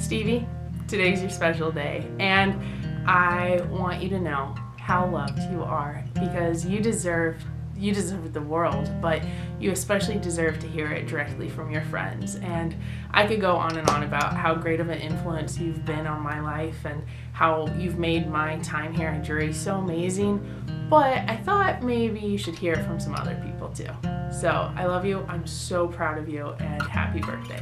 Stevie, today's your special day, and I want you to know how loved you are, because you deserve the world, but you especially deserve to hear it directly from your friends. And I could go on and on about how great of an influence you've been on my life and how you've made my time here at Drury so amazing, but I thought maybe you should hear it from some other people too. So I love you, I'm so proud of you, and happy birthday.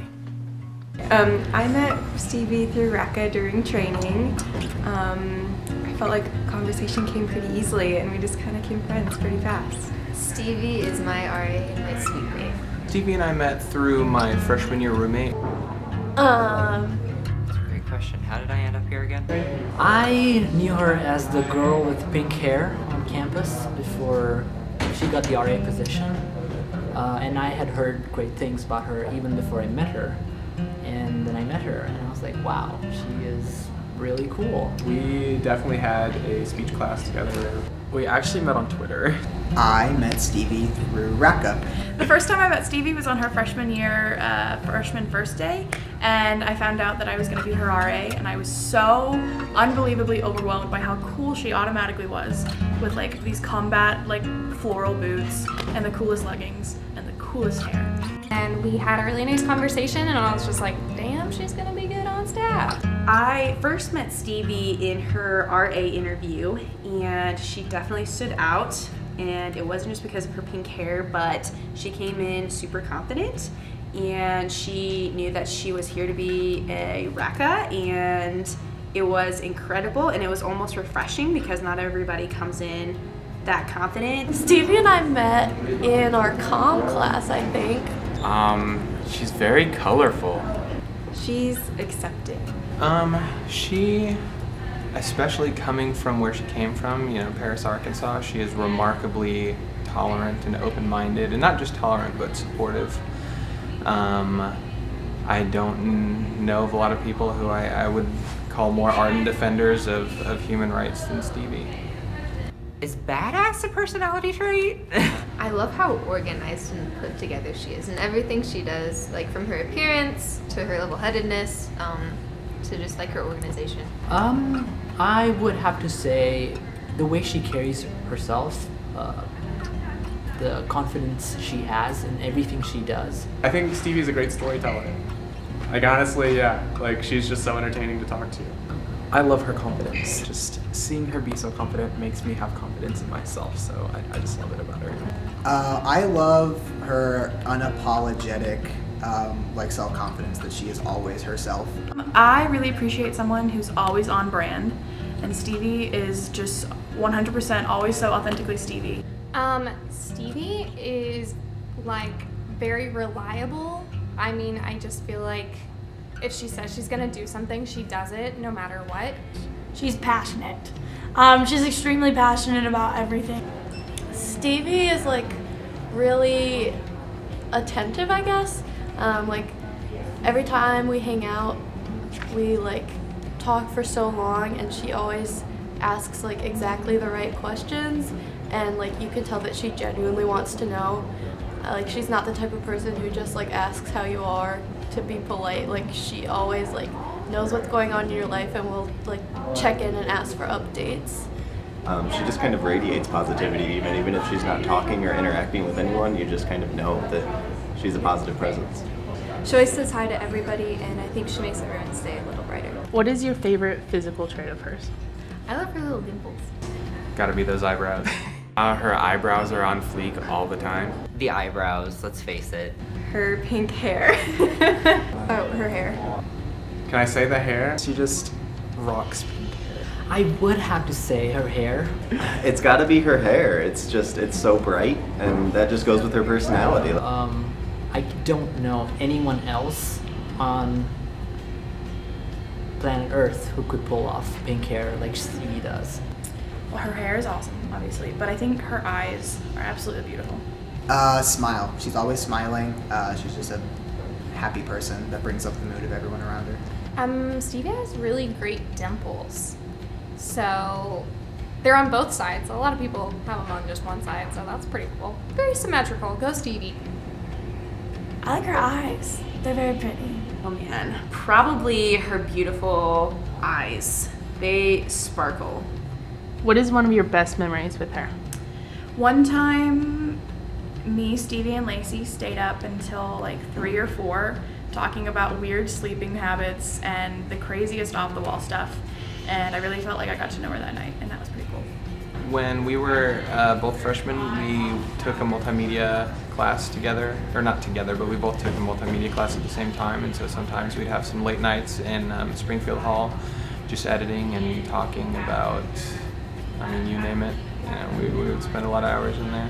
I met Stevie through RECA during training. I felt like conversation came pretty easily and we just kind of became friends pretty fast. Stevie is my RA and my sweet babe. Stevie and I met through my freshman year roommate. That's a great question. How did I end up here again? I knew her as the girl with pink hair on campus before she got the RA position. And I had heard great things about her even before I met her. And then I met her and I was like, wow, she is really cool. We definitely had a speech class together. We actually met on Twitter. I met Stevie through RECA. The first time I met Stevie was on her freshman year, freshman first day, and I found out that I was going to be her RA, and I was so unbelievably overwhelmed by how cool she automatically was, with like these combat like floral boots and the coolest leggings and the coolest hair. And we had a really nice conversation and I was just like, damn, she's gonna be good on staff. I first met Stevie in her RA interview and she definitely stood out, and it wasn't just because of her pink hair, but she came in super confident and she knew that she was here to be a RECA, and it was incredible and it was almost refreshing because not everybody comes in that confident. Stevie and I met in our comm class, I think. She's very colorful. She's accepting. She, especially coming from where she came from, Paris, Arkansas, she is remarkably tolerant and open-minded, and not just tolerant, but supportive. I don't know of a lot of people who I would call more ardent defenders of human rights than Stevie. Is badass a personality trait? I love how organized and put together she is, and everything she does, like from her appearance to her level-headedness, to just like her organization. I would have to say the way she carries herself, the confidence she has in everything she does. I think Stevie's a great storyteller. Like, honestly, yeah. Like, she's just so entertaining to talk to. I love her confidence. Just seeing her be so confident makes me have confidence in myself, so I just love it about her. I love her unapologetic self-confidence, that she is always herself. I really appreciate someone who's always on brand, and Stevie is just 100% always so authentically Stevie. Stevie is like very reliable. I mean, I just feel like if she says she's gonna do something, she does it no matter what. She's passionate. She's extremely passionate about everything. Stevie is like really attentive, I guess. Like every time we hang out, we like talk for so long, and she always asks like exactly the right questions, and like you can tell that she genuinely wants to know. Like she's not the type of person who just like asks how you are to be polite. Like she always like knows what's going on in your life and will like check in and ask for updates. She just kind of radiates positivity, even if she's not talking or interacting with anyone. You just kind of know that she's a positive presence. She always says hi to everybody, and I think she makes everyone's day a little brighter. What is your favorite physical trait of hers? I love her little dimples. Gotta be those eyebrows. Her eyebrows are on fleek all the time. The eyebrows, let's face it. Her pink hair. Oh, her hair. Can I say the hair? She just rocks pink hair. I would have to say her hair. It's got to be her hair. It's so bright, and that just goes with her personality. I don't know of anyone else on planet Earth who could pull off pink hair like Stevie does. Well, her hair is awesome, obviously, but I think her eyes are absolutely beautiful. Smile. She's always smiling. She's just a happy person that brings up the mood of everyone around her. Stevie has really great dimples. So they're on both sides. A lot of people have them on just one side, so that's pretty cool. Very symmetrical. Go Stevie. I like her eyes. They're very pretty. Oh man, probably her beautiful eyes. They sparkle. What is one of your best memories with her? One time, me, Stevie, and Lacey stayed up until like 3 or 4 talking about weird sleeping habits and the craziest off-the-wall stuff. And I really felt like I got to know her that night, and that was pretty cool. When we were both freshmen, we took a multimedia class together, or not together, but we both took a multimedia class at the same time, and so sometimes we'd have some late nights in Springfield Hall, just editing and talking about, I mean, you name it. You know, we would spend a lot of hours in there.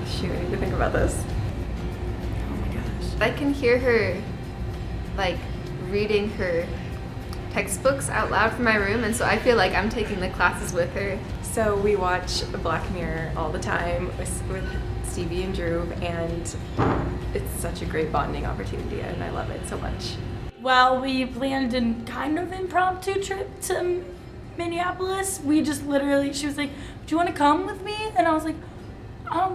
Shoot, I need to think about this. Oh my gosh. I can hear her, like, reading her textbooks out loud from my room, and so I feel like I'm taking the classes with her. So we watch Black Mirror all the time with Stevie and Drew, and it's such a great bonding opportunity, and I love it so much. Well, we planned a kind of impromptu trip to Minneapolis. We just literally, she was like, do you want to come with me? And I was like,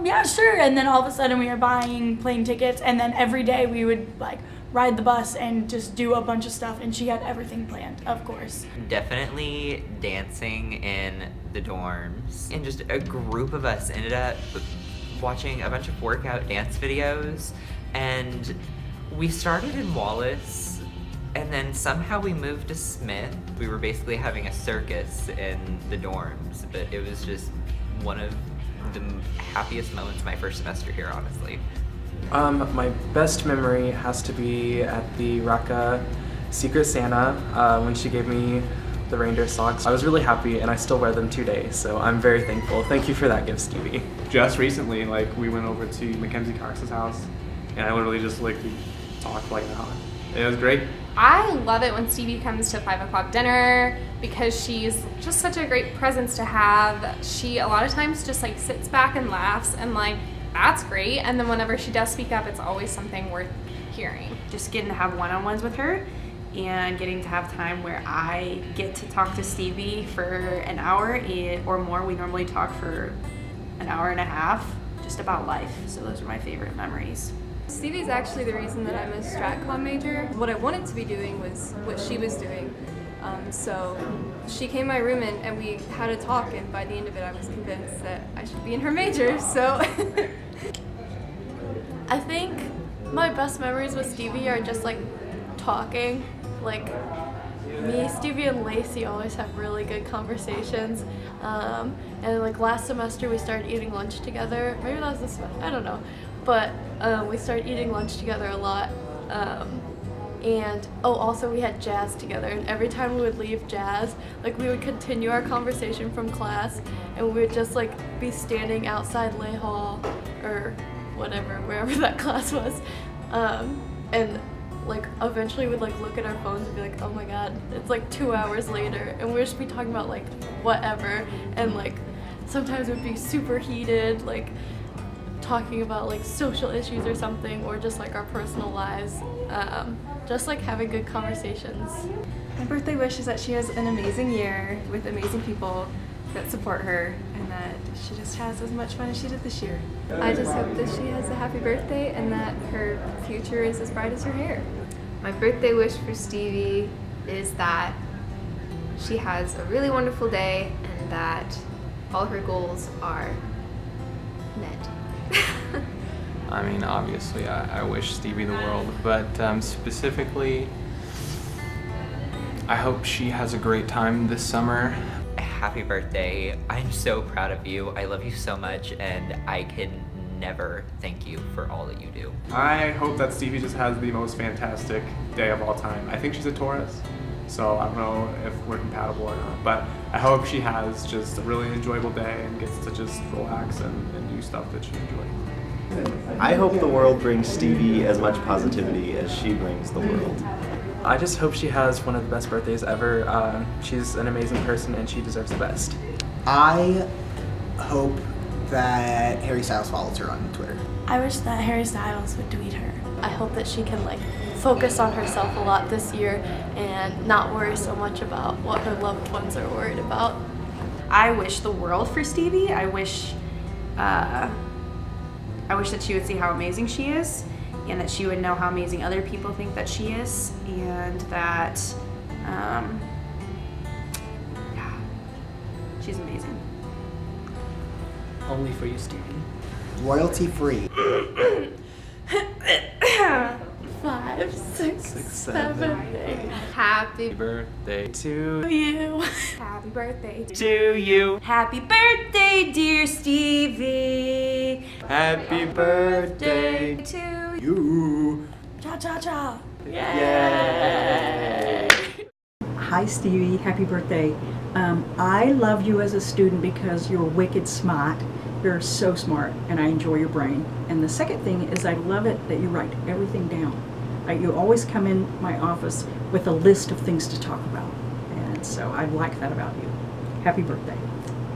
yeah, sure. And then all of a sudden we were buying plane tickets, and then every day we would like ride the bus and just do a bunch of stuff, and she had everything planned, of course. Definitely dancing in the dorms. And just a group of us ended up watching a bunch of workout dance videos, and we started in Wallace, and then somehow we moved to Smith. We were basically having a circus in the dorms, but it was just one of the happiest moments of my first semester here, honestly. My best memory has to be at the Raqqa Secret Santa when she gave me the reindeer socks. I was really happy, and I still wear them today, so I'm very thankful. Thank you for that gift, Stevie. Just recently, like, we went over to Mackenzie Cox's house, and I literally just, like, we talked like that. It was great. I love it when Stevie comes to 5 o'clock dinner because she's just such a great presence to have. She a lot of times just like sits back and laughs, and like, that's great. And then whenever she does speak up, it's always something worth hearing. Just getting to have one-on-ones with her and getting to have time where I get to talk to Stevie for an hour or more. We normally talk for an hour and a half just about life. So those are my favorite memories. Stevie's actually the reason that I'm a StratCom major. What I wanted to be doing was what she was doing. So she came in my room and we had a talk, and by the end of it I was convinced that I should be in her major, so. I think my best memories with Stevie are just like talking. Like me, Stevie, and Lacey always have really good conversations. And like last semester we started eating lunch together. Maybe that was this semester, I don't know. But we started eating lunch together a lot. And also we had jazz together, and every time we would leave jazz, like we would continue our conversation from class, and we would just like be standing outside Lay Hall or whatever, wherever that class was, and like eventually we'd like look at our phones and be like, oh my god, it's like 2 hours later, and we'd just be talking about like whatever, and like sometimes it would be super heated, like talking about like social issues or something, or just like our personal lives, just like having good conversations. My birthday wish is that she has an amazing year with amazing people that support her, and that she just has as much fun as she did this year. I just hope that she has a happy birthday and that her future is as bright as her hair. My birthday wish for Stevie is that she has a really wonderful day and that all her goals are met. I mean, obviously, I wish Stevie the world, but specifically, I hope she has a great time this summer. Happy birthday. I'm so proud of you. I love you so much, and I can never thank you for all that you do. I hope that Stevie just has the most fantastic day of all time. I think she's a Taurus, so I don't know if we're compatible or not, but I hope she has just a really enjoyable day and gets to just relax and do stuff that she enjoys. I hope the world brings Stevie as much positivity as she brings the world. I just hope she has one of the best birthdays ever. She's an amazing person and she deserves the best. I hope that Harry Styles follows her on Twitter. I wish that Harry Styles would tweet her. I hope that she can like focus on herself a lot this year and not worry so much about what her loved ones are worried about. I wish the world for Stevie. I wish that she would see how amazing she is, and that she would know how amazing other people think that she is, and that, yeah, she's amazing. Only for you, Stevie. Royalty free. 5, 6, 7, 8. Happy Birthday to You. Happy birthday to you. Happy birthday, dear Stevie. Happy birthday To You. Cha cha cha. Yay! Hi, Stevie. Happy birthday. I love you as a student because you're wicked smart. You're so smart, and I enjoy your brain. And the second thing is I love it that you write everything down. You always come in my office with a list of things to talk about. And so I like that about you. Happy birthday.